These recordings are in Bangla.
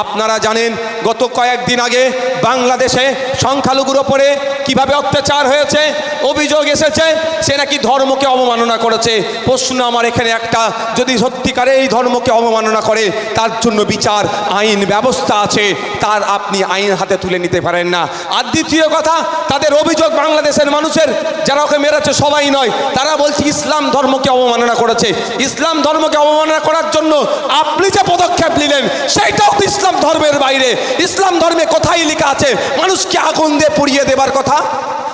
আপনারা জানেন গত কয়েকদিন আগে বাংলাদেশে সংখ্যালঘুর ওপরে কিভাবে অত্যাচার হয়েছে, অভিযোগ এসেছে সে নাকি ধর্মকে অবমাননা করেছে। প্রশ্ন আমার এখানে একটা, যদি সত্যিকারে এই ধর্মকে অবমাননা করে তার জন্য বিচার আইন ব্যবস্থা আছে, তার আপনি আইন হাতে তুলে নিতে পারেন না। আর দ্বিতীয় কথা, তাদের অভিযোগ বাংলাদেশের মানুষের যারা ওকে মেরেছে সবাই নয়, তারা বলছে ইসলাম ধর্মকে অবমাননা করেছে। ইসলাম ধর্মকে অবমাননা করার জন্য আপনি যে পদক্ষেপ নিলেন সেইটাও তো ইসলাম ধর্মের বাইরে। ইসলাম ধর্মে কোথায় লেখা আছে মানুষকে আগুন দিয়ে পুড়িয়ে দেবার কথা?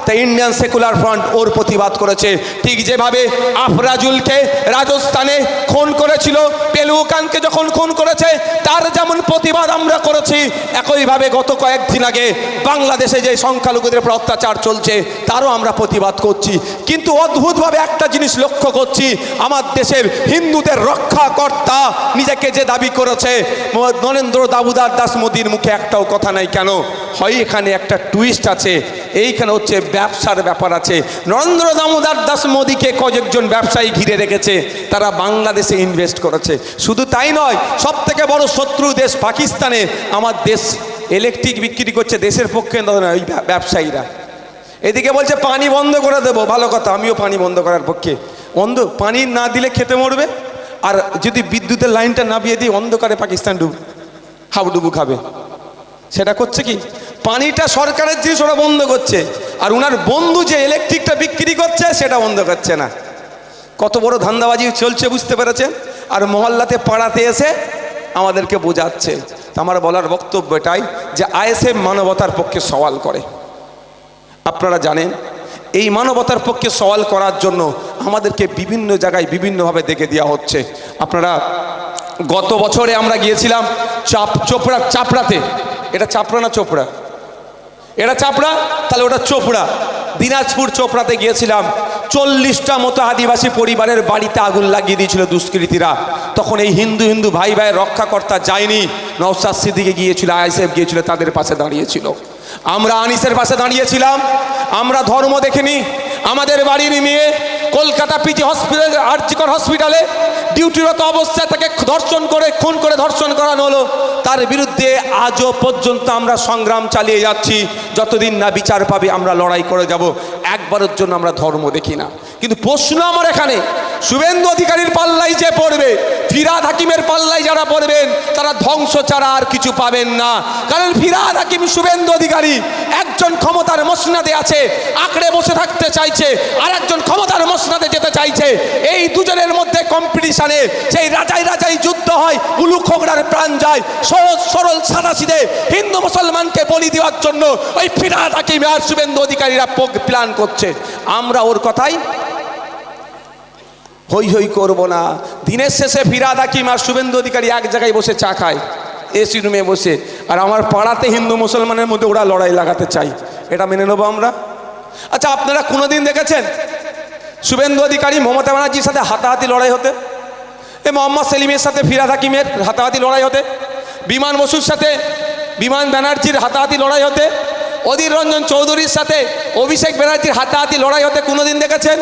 তাই ইন্ডিয়ান সেকুলার ফ্রন্ট ওর প্রতিবাদ করেছে। ঠিক যেভাবে আফরাজুলকে রাজস্থানে খুন করেছিল, পেলুকানকে যখন খুন করেছে তার যেমন প্রতিবাদ আমরা করেছি, একইভাবে গত কয়েকদিন আগে বাংলাদেশে যে সংখ্যালঘুদের উপর অত্যাচার চলছে তারও আমরা প্রতিবাদ করছি। কিন্তু অদ্ভুতভাবে একটা জিনিস লক্ষ্য করছি, আমার দেশের হিন্দুদের রক্ষাকর্তা নিজেকে যে দাবি করেছে নরেন্দ্র দামোদর দাস মোদীর মুখে একটাও কথা নাই। কেন হয়? এখানে একটা টুইস্ট আছে, এইখানে হচ্ছে ব্যবসার ব্যাপার আছে। নরেন্দ্র দামোদর দাস মোদীকে কয়েকজন ব্যবসায়ী ঘিরে রেখেছে, তারা বাংলাদেশে ইনভেস্ট করেছে। শুধু তাই নয়, সব থেকে বড় শত্রু দেশ পাকিস্তানে আমার দেশ ইলেকট্রিক বিক্রি করছে দেশের পক্ষে ওই ব্যবসায়ীরা। এদিকে বলছে পানি বন্ধ করে দেবো, ভালো কথা, আমিও পানি বন্ধ করার পক্ষে। পানি না দিলে খেতে মরবে, আর যদি বিদ্যুতের লাইনটা নামিয়ে দিই অন্ধকারে পাকিস্তান হাবুডুবু খাবে। সেটা করছে কি? পানিটা সরকারের জিনিস ওরা বন্ধ করছে, আর উনার বন্ধু যে ইলেকট্রিকটা বিক্রি করছে সেটা বন্ধ করছে না। কত বড় ধান্দাবাজি চলছে বুঝতে পেরেছেন? আর মহল্লাতে পাড়াতে এসে আমাদেরকে বোঝাচ্ছে। আমার বলার বক্তব্য এটাই যে আইএসএফ মানবতার পক্ষে সওয়াল করে। আপনারা জানেন এই মানবতার পক্ষে সওয়াল করার জন্য আমাদেরকে বিভিন্ন জায়গায় বিভিন্নভাবে দেখে দেওয়া হচ্ছে। আপনারা গত বছরে আমরা গিয়েছিলাম চাপড়াতে। এটা চাপড়া না চোপড়া? এটা চাপড়া, তাহলে ওটা চোপড়া। দিনাজপুর চোপড়াতে গিয়েছিলাম। 40টা মতো আদিবাসী পরিবারের বাড়িতে আগুন লাগিয়ে দিয়েছিল দুষ্কৃতীরা। তখন এই হিন্দু ভাই ভাইয়ের রক্ষাকর্তা যায়নি, নওশাদ সিদ্দিকী গিয়েছিল, আইএসএফ গিয়েছিল, তাদের পাশে দাঁড়িয়েছিল। আমরা আনিসের পাশে দাঁড়িয়েছিলাম। আমরা ধর্ম দেখিনি। আমাদের বাড়ির মেয়ে কলকাতা পিজি হসপিটালে, আরজিকর হসপিটালে ডিউটিরত অবস্থায় তাকে ধর্ষণ করে খুন করে ধর্ষণ করানো হলো। তার বিরুদ্ধে আজও পর্যন্ত আমরা সংগ্রাম চালিয়ে যাচ্ছি। যতদিন না বিচার পাবে আমরা লড়াই করে যাব। একবারের জন্য আমরা ধর্ম দেখি না। কিন্তু প্রশ্ন আমার এখানে, শুভেন্দু অধিকারীর পাল্লায় যে পড়বে, ফিরহাদ হাকিমের পাল্লায় যারা পড়বেন তারা ধ্বংস ছাড়া আর কিছু পাবেন না। কারণ ফিরহাদ হাকিম, শুভেন্দু অধিকারী একজন ক্ষমতার মসনদে আছে, আঁকড়ে বসে থাকতে চাইছে, আর একজন ক্ষমতার মসনদে যেতে চাইছে। এই দুজনের মধ্যে কম্পিটিশনে সেই রাজাই যুদ্ধ হয়, উলু খোগড়ার প্রাণ যায়। সহজ সরল সাদাসিধে হিন্দু মুসলমানকে বলি দেওয়ার জন্য ওই ফিরহাদ হাকিম আর শুভেন্দু অধিকারীরা প্ল্যান করছে। আমরা ওর কথাই হই করব না। দিনের শেষে ফিরহাদ হাকিম আর শুভেন্দু অধিকারী এক জায়গায় বসে চা খায়, এসি রুমে বসে, আর আমার পাড়াতে হিন্দু মুসলমানের মধ্যে ওরা লড়াই লাগাতে চাই। এটা মেনে নেবো আমরা? আচ্ছা, আপনারা কোনোদিন দেখেছেন শুভেন্দু অধিকারী মমতা ব্যানার্জির সাথে হাতাহাতি লড়াই হতে? মোহাম্মদ সেলিমের সাথে ফিরহাদ হাকিমের হাতাহাতি লড়াই হতে? বিমান বসুর সাথে বিমান ব্যানার্জির হাতাহাতি লড়াই হতে? অধীর রঞ্জন চৌধুরীর সাথে অভিষেক ব্যানার্জির হাতাহাতি লড়াই হতে কোনোদিন দেখেছেন?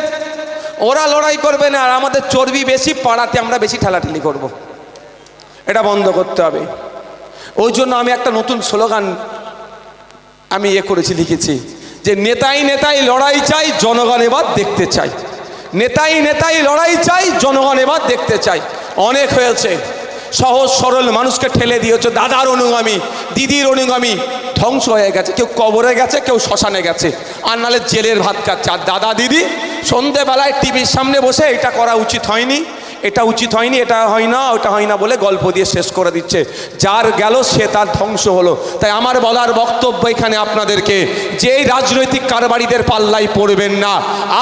ওরা লড়াই করবে না, আর আমাদের চর্বি বেশি, পাড়াতে আমরা বেশি ঠেলাঠেলি করব। এটা বন্ধ করতে হবে। ওই জন্য আমি একটা নতুন স্লোগান আমি করেছি, লিখেছি যে নেতাই লড়াই চাই, জনগণ এবার দেখতে চাই। নেতাই লড়াই চাই, জনগণ এবার দেখতে চাই। অনেক হয়েছে। সহজ সরল মানুষকে ঠেলে দিয়েছে, দাদার অনুগামী, দিদির অনুগামী, ধ্বংস হয়ে গেছে। কেউ কবরে গেছে, কেউ শ্মশানে গেছে, আর নাহলে জেলের ভাত খাচ্ছে। আর দাদা দিদি সন্ধেবেলায় টিভির সামনে বসে এটা করা উচিত হয়নি, এটা উচিত হয়নি, এটা হয় না, ওটা হয় না বলে গল্প দিয়ে শেষ করে দিচ্ছে। যার গেল সে তার ধ্বংস হলো। তাই আমার বলার বক্তব্য এখানে আপনাদেরকে, যে এই রাজনৈতিক কারবারিদের পাল্লাই পড়বেন না।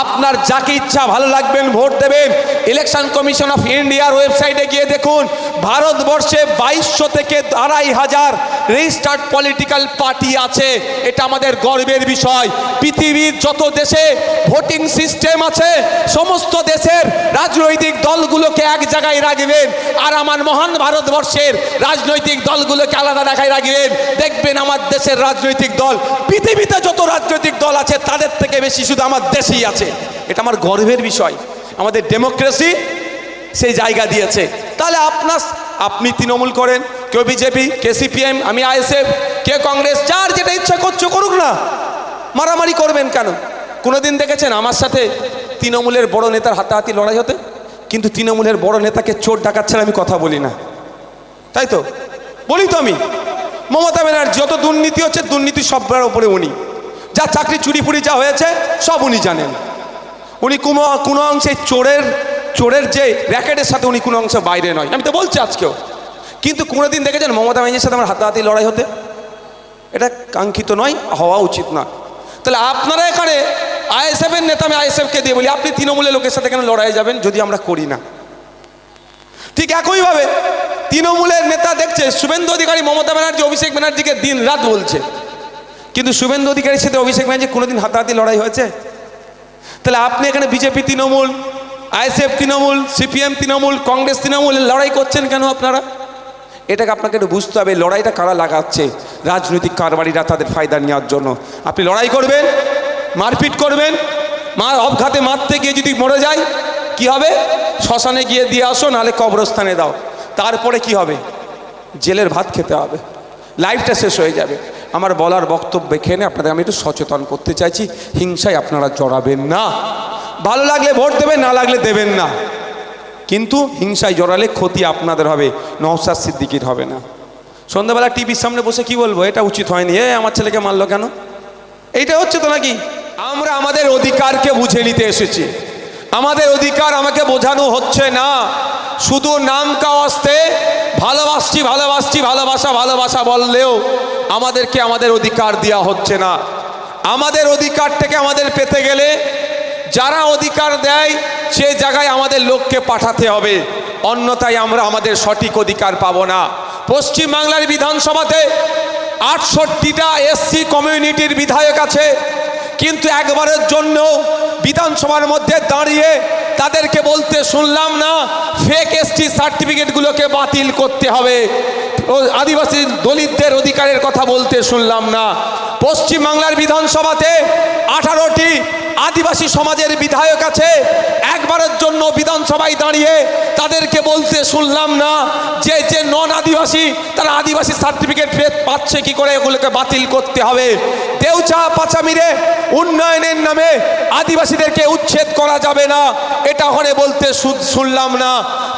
আপনার যাকে ইচ্ছা ভালো লাগবেন ভোট দেবেন। ইলেকশন কমিশন অফ ইন্ডিয়ার ওয়েবসাইটে গিয়ে দেখুন, ভারতবর্ষে 2200 থেকে 2500 রেজিস্টার্ড পলিটিক্যাল পার্টি আছে। এটা আমাদের গর্বের বিষয়। পৃথিবীর যত দেশে ভোটিং সিস্টেম আছে সমস্ত দেশের রাজনৈতিক দলগুলোকে এক জায়গায় রাখবেন, আর আমার মহান ভারতবর্ষের রাজনৈতিক দলগুলোকে আলাদা জায়গায় রাখবেন। দেখবেন আমার দেশের রাজনৈতিক দল পৃথিবীতে যত রাজনৈতিক দল আছে তাদের থেকে বেশি শুধু আমার দেশেই আছে। এটা আমার গর্বের বিষয়। আমাদের ডেমোক্রেসি সেই জায়গা দিয়েছে। তাহলে আপনি তৃণমূল করেন, কেউ বিজেপি, কে সিপিএম, আমি আইএসএফ, কে কংগ্রেস, যার যেটা ইচ্ছা করছো করুক না, মারামারি করবেন কেন? কোনোদিন দেখেছেন আমার সাথে তৃণমূলের বড় নেতার হাতাহাতি লড়াই হতে? কিন্তু তৃণমূলের বড় নেতাকে চোর ডাকাত ছাড়া আমি কথা বলি না, তাই তো বলি তো আমি। মমতা ব্যানার্জি যত দুর্নীতি হচ্ছে, দুর্নীতি সবার ওপরে উনি, যা চাকরি চুরি ফুরি যা হয়েছে সব উনি জানেন। উনি কোনো অংশে চোরের যে র্যাকেটের সাথে উনি কোনো অংশে বাইরে নয়, আমি তো বলছি আজকেও। কিন্তু কোনোদিন দেখেছেন মমতা ব্যানার্জির সাথে আমার হাতাহাতি লড়াই হতে? এটা কাঙ্ক্ষিত নয়, হওয়া উচিত না। তাহলে আপনারা এখানে আইএসএফের নেতা, আমি আইএসএফকে দিয়ে বলি, আপনি তৃণমূলের লোকের সাথে কেন লড়াই যাবেন যদি আমরা করি না? ঠিক একইভাবে তৃণমূলের নেতা দেখছে শুভেন্দু অধিকারী, মমতা ব্যানার্জি, অভিষেক ব্যানার্জিকে দিন রাত বলছে, কিন্তু শুভেন্দু অধিকারীর সাথে অভিষেক ব্যানার্জি কোনোদিন হাতাহাতি লড়াই হয়েছে? তাহলে আপনি এখানে BJP Trinamool, ISF Trinamool, CPM Trinamool, Congress Trinamool লড়াই করছেন কেন আপনারা? এটাকে আপনাকে একটু বুঝতে হবে, লড়াইটা কারা লাগাচ্ছে? রাজনৈতিক কারবারিরা তাদের ফায়দা নেওয়ার জন্য। আপনি লড়াই করবেন, মারপিট করবেন, অবঘাতে মারতে গিয়ে যদি মরে যায় কি হবে? শ্মশানে গিয়ে দিয়ে আসো, নাহলে কবরস্থানে দাও। তারপরে কি হবে? জেলের ভাত খেতে হবে, লাইফটা শেষ হয়ে যাবে। আমার বলার বক্তব্য এখানে আপনাদের আমি একটু সচেতন করতে চাইছি, হিংসায় আপনারা জড়াবেন না। ভালো লাগলে ভোট দেবেন, না লাগলে দেবেন না, কিন্তু হিংসায় জড়ালে ক্ষতি আপনাদের হবে, নওশাদ সিদ্দিকীর হবে না। সন্ধ্যাবেলা টিভির সামনে বসে কি বলবো, এটা উচিত হয়নি, আমার ছেলেকে মারলো কেন? এইটা হচ্ছে তো নাকি? আমরা আমাদের অধিকারকে বুঝে নিতে এসেছি। আমাদের অধিকার আমাকে বোঝানো হচ্ছে না, শুধু নাম কাওয়াস্তে ভালোবাসছি ভালোবাসছি ভালোবাসা বললেও আমাদেরকে আমাদের অধিকার দেওয়া হচ্ছে না। আমাদের অধিকারটাকে আমাদের পেতে গেলে যারা অধিকার দেয় সে জায়গায় আমাদের লোককে পাঠাতে হবে, অন্যথায় আমরা আমাদের সঠিক অধিকার পাবো না। পশ্চিমবাংলার বিধানসভাতে 68টা এসসি কমিউনিটির বিধায়ক আছে, কিন্তু একবারের জন্য বিধানসভার মধ্যে দাঁড়িয়ে তাদেরকে বলতে শুনলাম না ফেক এসটি সার্টিফিকেটগুলোকে বাতিল করতে হবে, আদিবাসী দলিতদের অধিকারের কথা বলতে শুনলাম না। পশ্চিমবাংলার বিধানসভাতে 18টি আদিবাসী সমাজের বিধায়ক আছে, একবারের জন্য বিধানসভায় দাঁড়িয়ে তাদেরকে বলতে শুনলাম না যে নন আদিবাসী তারা আদিবাসী সার্টিফিকেট পাচ্ছে কি করে, এগুলোকে বাতিল করতে হবে। দেউচা পাচামিরে উন্নয়নের নামে আদিবাসীদেরকে উচ্ছেদ করা যাবে না, এটা ওখানে বলতে শুনলাম না।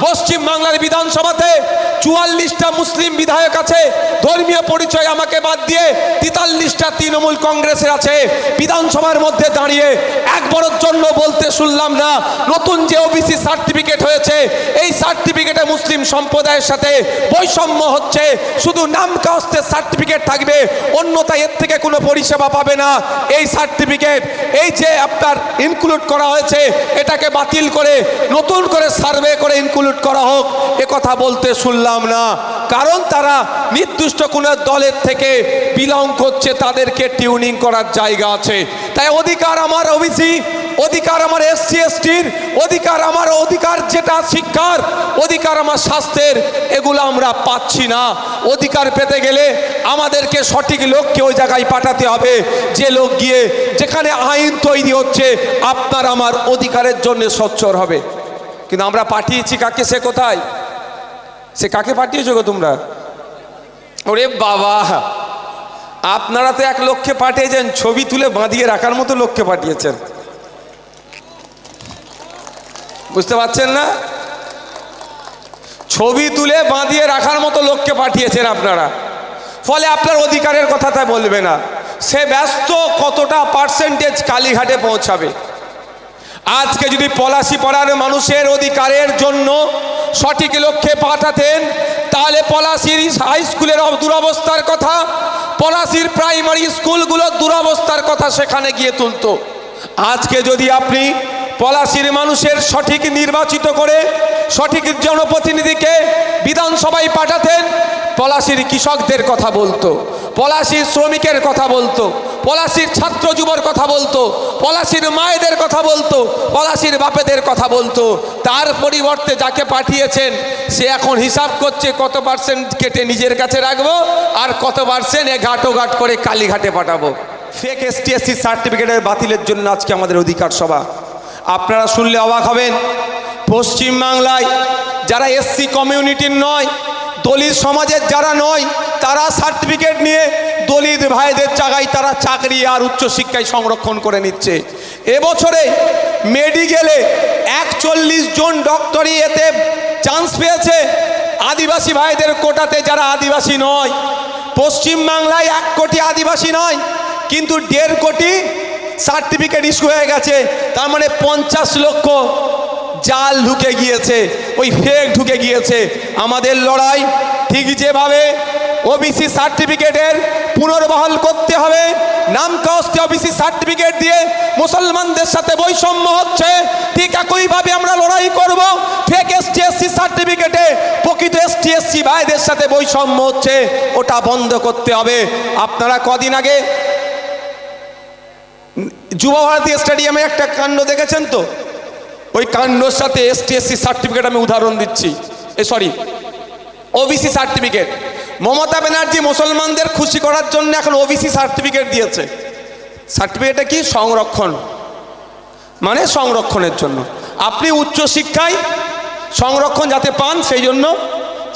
পশ্চিমবাংলার বিধানসভাতে 44টা মুসলিম বিধায়ক আছে, ধর্মীয় পরিচয় আমাকে বাদ দিয়ে 43টা তৃণমূল কংগ্রেসের আছে, বিধানসভার মধ্যে দাঁড়িয়ে একবারের জন্য বলতে শুনলাম না নতুন যে ওবিসি সার্টিফিকেট হয়েছে এই সার্টিফিকেটে মুসলিম সম্প্রদায়ের সাথে বৈষম্য হচ্ছে, শুধু নাম কাস্তে সার্টিফিকেট থাকবে, অন্যথায় এর থেকে কোনো পরিষেবা পাবে না। এই সার্টিফিকেট এই যে আপনার ইনক্লুড করা হয়েছে এটাকে বাতিল করে নতুন করে সার্ভে করে ইনক্লুড করা হোক, এ কথা বলতে শুনলাম না। কারণ তারা নির্দিষ্ট কোনো দলের থেকে বিলং করছে, তাদেরকে টিউনিং করার জায়গা আছে। তাই অধিকার আমার ওবিসি, অধিকার আমার এসসি এসটির অধিকার, আমার অধিকার যেটা শিক্ষার অধিকার, আমার স্বাস্থ্যের, এগুলো আমরা পাচ্ছি না। অধিকার পেতে গেলে আমাদেরকে সঠিক লোককে ওই জায়গায় পাঠাতে হবে, যে লোক গিয়ে যেখানে আইন তৈরি হচ্ছে আপনার আমার অধিকারের জন্য সোচ্চার হবে। কিন্তু আমরা পাঠিয়েছি কাকে? সে কোথায়? সে কাকে পাঠিয়েছো গো তোমরা? ওরে বাবা, আপনারা তো এক লোককে পাঠিয়েছেন, ছবি তুলে বাঁধিয়ে রাখার মতো লোককে পাঠিয়েছেন, বুঝতে পারছেন না? ছবি তুলে বাঁধিয়ে রাখার মতো লোককে পাঠিয়েছেন আপনারা, ফলে আপনার অধিকারের কথা তা বলবে না। সে ব্যস্ত কতটা পার্সেন্টেজ কালীঘাটে পৌঁছাবে। আজকে যদি পলাশী পাড়ার মানুষের অধিকারের জন্য সঠিক লক্ষ্যে পাঠাতেন, তাহলে পলাশীর হাই স্কুলের দুরবস্থার কথা, পলাশীর প্রাইমারি স্কুলগুলোর দুরবস্থার কথা সেখানে গিয়ে তুলত। আজকে যদি আপনি পলাশীর মানুষের সঠিক নির্বাচিত করে সঠিক জনপ্রতিনিধিকে বিধানসভায় পাঠাতেন, পলাশীর কৃষকদের কথা বলতো, পলাশীর শ্রমিকের কথা বলতো, পলাশীর ছাত্র যুবর কথা বলতো, পলাশীর মায়েদের কথা বলতো, পলাশীর বাপেদের কথা বলতো। তার পরিবর্তে যাকে পাঠিয়েছেন সে এখন হিসাব করছে কত পার্সেন্ট কেটে নিজের কাছে রাখবো আর কত পার্সেন্ট ঘাটোঘাট করে কালীঘাটে পাঠাবো। ফেক এসটি এসসি সার্টিফিকেটের বাতিলের জন্য আজকে আমাদের অধিকার সভা। আপনারা শুনলে অবাক হবেন, পশ্চিম বাংলায় যারা এসসি কমিউনিটির নয়, দলিত সমাজের যারা নয়, তারা সার্টিফিকেট নিয়ে দলিত ভাইদের জায়গায় তারা চাকরি আর উচ্চশিক্ষায় সংরক্ষণ করে নিচ্ছে। এবছরে মেডিকেলে 41 জন ডক্টরি এতে চান্স পেয়েছে আদিবাসী ভাইদের কোটাতে, যারা আদিবাসী নয়। পশ্চিম বাংলায় 1 কোটি আদিবাসী নয়, কিন্তু 1.5 কোটি সার্টিফিকেট ইস্যু হয়ে গেছে। তার মানে 50 লক্ষ জাল ঢুকে গিয়েছে, ওই ফেক ঢুকে গিয়েছে। আমাদের লড়াই ঠিক যেভাবে ওবিসি সার্টিফিকেটের পুনর্বহাল করতে হবে, নাম কাস্তে ওবিসি সার্টিফিকেট দিয়ে মুসলমানদের সাথে বৈষম্য হচ্ছে, ঠিক একইভাবে আমরা লড়াই করব ফেক এসটি এসসি সার্টিফিকেটে প্রকৃত এসটি এসসি ভাইদের সাথে বৈষম্য হচ্ছে, ওটা বন্ধ করতে হবে। আপনারা কদিন আগে যুব ভারতী স্টেডিয়ামে একটা কাণ্ড দেখেছেন তো, ওই কাণ্ডর সাথে এসটি এসসি সার্টিফিকেট আমি উদাহরণ দিচ্ছি, ওবিসি সার্টিফিকেট। মমতা ব্যানার্জি মুসলমানদের খুশি করার জন্য এখন ওবিসি সার্টিফিকেট দিয়েছে। সার্টিফিকেটে কি সংরক্ষণ, মানে সংরক্ষণের জন্য আপনি উচ্চশিক্ষায় সংরক্ষণ যাতে পান, সেই জন্য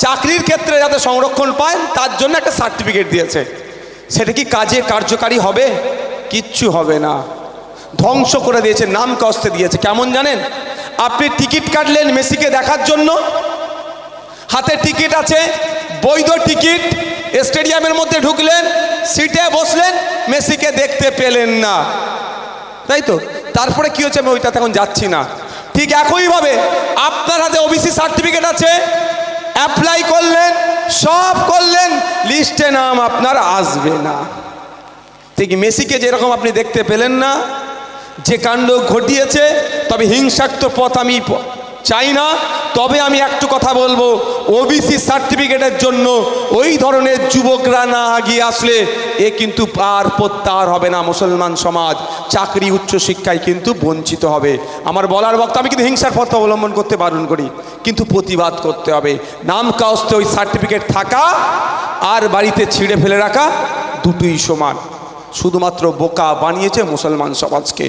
চাকরির ক্ষেত্রে যাতে সংরক্ষণ পায় তার জন্য একটা সার্টিফিকেট দিয়েছে। সেটা কি কাজে কার্যকারী হবে? কিচ্ছু হবে না, ধ্বংস করে দিয়েছে, নাম কাস্তে দিয়েছে। কেমন জানেন? আপনি টিকিট কাটলেন মেসিকে দেখার জন্য, হাতে টিকিট আছে, বৈধ টিকিট, স্টেডিয়ামের মধ্যে ঢুকলেন, সিটে বসলেন, মেসিকে দেখতে পেলেন না, তাই তো? তারপরে কি হচ্ছে? আমি ওইটাতে এখন যাচ্ছি না। ঠিক একইভাবে আপনার হাতে ওবিসি সার্টিফিকেট আছে, অ্যাপ্লাই করলেন, সব করলেন, লিস্টে নাম আপনার আসবে না। ঠিক মেসিকে যেরকম আপনি দেখতে পেলেন না, যে কাণ্ড ঘটিয়েছে, তবে হিংসাত্মক পথ আমি চাই না। তবে আমি একটু কথা বলবো, ওবিসি সার্টিফিকেটের জন্য ওই ধরনের যুবকরা না এগিয়ে আসলে এ কিন্তু আর প্রত্যাহার হবে না। মুসলমান সমাজ চাকরি উচ্চশিক্ষায় কিন্তু বঞ্চিত হবে। আমার বলার বক্তব্য, আমি কিন্তু হিংসার পথ অবলম্বন করতে বারণ করি, কিন্তু প্রতিবাদ করতে হবে। নাম কাস্তে ওই সার্টিফিকেট থাকা আর বাড়িতে ছিঁড়ে ফেলে রাখা দুটোই সমান। শুধুমাত্র বোকা বানিয়েছে মুসলমান সমাজকে।